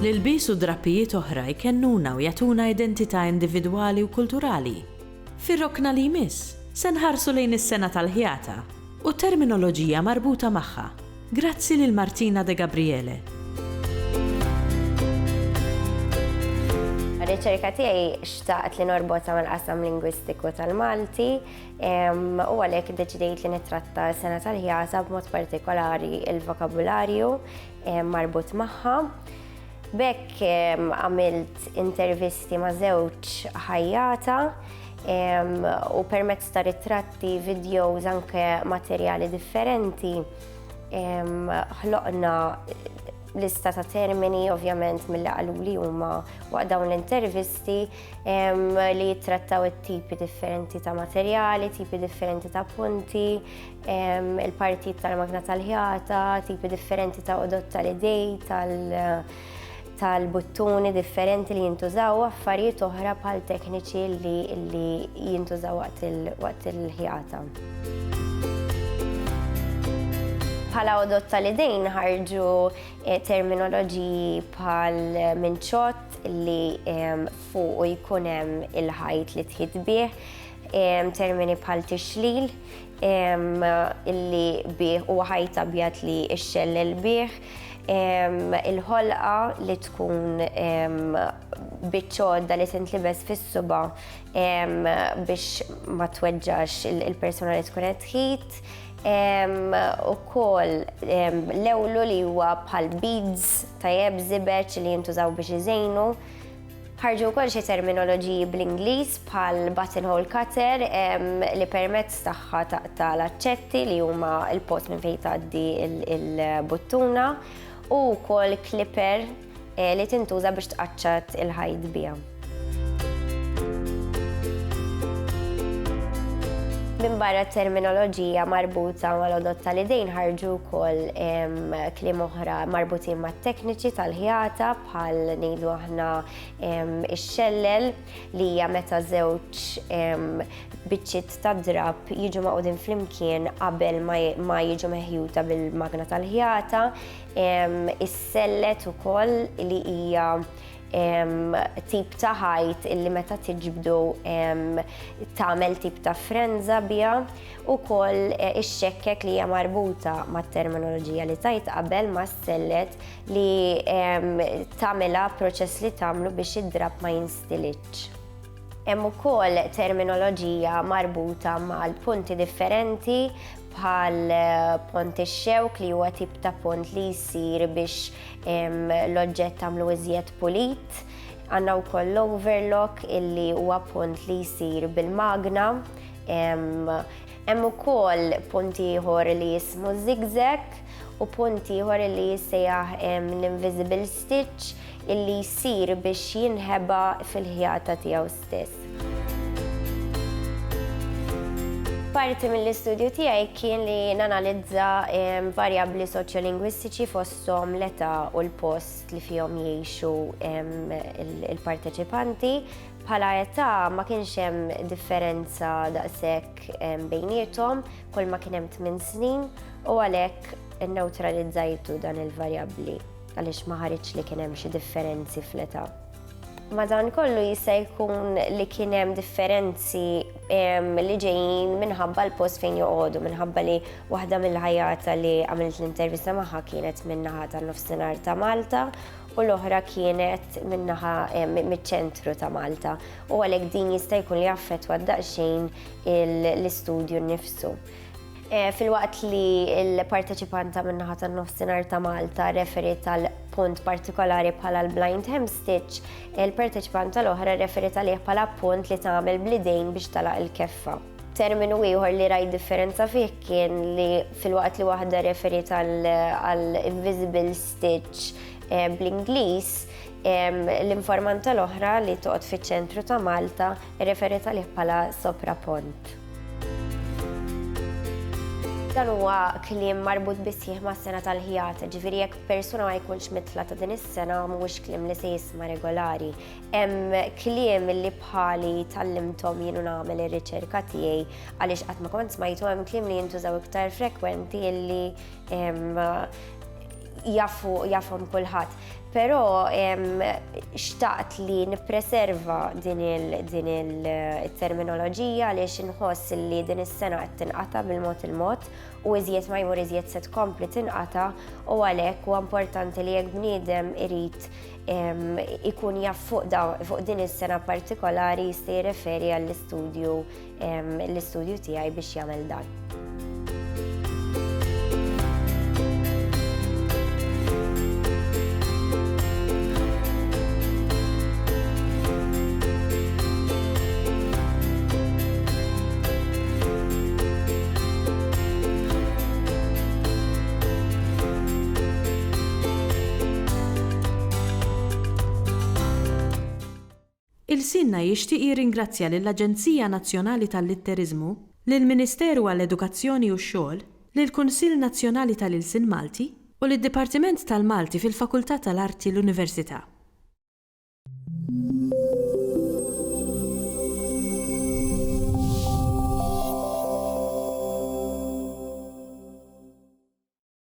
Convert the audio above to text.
L-ilbies u drappijiet oħra jkennuna u jagħtuna identità individwali u kulturali. Fir-rokna li jmiss, se nħarsu lejn is-sena tal-ħjata u terminoloġija marbuta magħha. Grazzi lil Martina De Gabriele. Ir-riċerka tiegħi xtaqt li norbotha mal-qasam lingwistiku tal-Malti u għalhekk iddeċidejt li nittratta s-sena tal-ħjata b'mod partikolari il-vokabularju marbut magħha. Bekk għamilt intervisti ma' żewġ ħajjata u permezz ta' ritratti, videos, anke materjali differenti ħloqna lista ta' termini, ovvjament mill qaluli huma waqt dawn l-intervisti li jittrattaw it-tipi differenti ta' materjali, tipi differenti ta' punti, il-partijiet tal-magna tal-ħjata, tipi differenti ta' odot tal-idej, tal-buttuni differenti li jintużaw, affarijiet oħra bħal tekniċi li jintużaw waqt il-ħjata. Bħala odot tal-idejn ħarġu terminoloġiji bħal minċott li fuq jkun hemm il-ħajt li tħid bih, termini bħal tixlil illi bih huwa ħajt abjad li xxellel bih, il-ħolqa li tkun biċċodda li tintlibes fis-suba biex ma tweġġax il-persuna li tkun qed tħid. Ukoll l-ewlu li huwa bħal beads tajjeb żibeġ li jintużaw biex iżejnu. Ħarġu wkoll xi terminoloġiji bl-Ingliż bħal buttonhole cutter li permezz tagħha taqta' l-aċċetti li huma l-post minn fejn tgħaddi il-buttuna u wkoll clipper li tintuża biex tqaċċad il-ħajt biha. Minn barra terminoloġija marbuta mal-odot tal-idejn ħarġu wkoll kliem oħra marbutin mat-tekniċi tal-ħjata bħal ngħidu aħna ix-xellel li hija meta żewġ biċċiet ta' drab jiġu maqudin flimkien qabel ma jiġu meħjuta bil-magna tal-ħjata, is-sellet ukoll li hija tip ta' ħajt illi meta tiġbdu tagħmel tip ta' frenza biha, ukoll ix-xekkek li hija marbuta mat-terminoloġija li tajt qabel mas-sellet li tagħmilha proċess li tagħmlu biex id-drab ma jinstilitx. Hemm ukoll terminoloġija marbuta mal-punti differenti bħal pont ix-xewk li huwa tip ta' pont li jsir biex l-oġġett tagħmlu iżjed pulit. Għandna wkoll l-overlock illi huwa pont li jsir bil-magna. Hemm ukoll punt ieħor li jismu zigzag u punt ieħor li jissejjaħ l-invisible stitch illi jsir biex jinħeba fil-ħjata tiegħu stess. Parti mill-istudju tiegħi kien li nanalizza varjabbli soċjolingwistiċi fosthom l-età u l-post li fihom jgħixu il-parteċipanti. Bħala età ma kienx hemm differenza daqshekk bejniethom, kull ma kien hemm 8 snin u għalhekk innewtralizzajtu dan il-varjabbli għaliex ma ħareġx li kien hemm xi differenzi fl-età. Madankollu jista' jkun li kien hemm differenzi li ġejjin minħabba l-post fejn joqogħdu, minħabba li waħda mill-ħajjata li għamilt l-intervista magħha kienet min-naħa tan-nofsinhar ta' Malta u l-oħra kienet min-naħa miċ-ċentru ta' Malta. U għalhekk din jista' jkun li affettwa daqsxejn l-istudju nnifsu. Fil-waqt li l-parteċipanta min-naħa tan-nofsinhar ta' Malta referiet għal punt partikolari bħala l-blind hem stitch, il-parteċipanta l-oħra referiet għalih bħala punt li tagħmel bl-idejn biex talaq il-keffa. Terminu ieħor li rajt differenza fih kien li fil-waqt li waħda referiet għal invisible stitch bl-Ingliż, l-informant tal-oħra li toqgħod fiċ-ċentru ta' Malta referiet għalih bħala soprapont. Dan huwa kliem marbut bisħieħ ma' sena tal-ħijata, ġifieri jekk persuna ma jkunx mitla ta' din is-sena mhuwiex kliem li se jisma' regolari. Hemm kliem li bħali tallimthom jien nagħmel ir-riċerka tiegħi għaliex qatt ma kont smajthom hemm kliem li jintużaw iktar frekwenti li jafhom kulħadd. Però xtaqt li nippreserva din il-terminoloġija għaliex inħoss li din is-sena qed tinqata' bil-mod u iżjed ma jmur iżjed se tkompli tinqata' u għalhekk huwa importanti li jekk bniedem irid ikun jaf fuq din is-sena partikolari jista' jirreferi għall-istudju tiegħi biex jagħmel dan. Il-Sinna jixtieq jirringrazzja lill-Aġenzija Nazzjonali tal-Litterizmu, lill-Ministeru għall-Edukazzjoni u x-Xogħol, lill-Kunsill Nazzjonali tal-Ilsien Malti u lid-Dipartiment tal-Malti fil-Fakultà tal-Arti l-Università.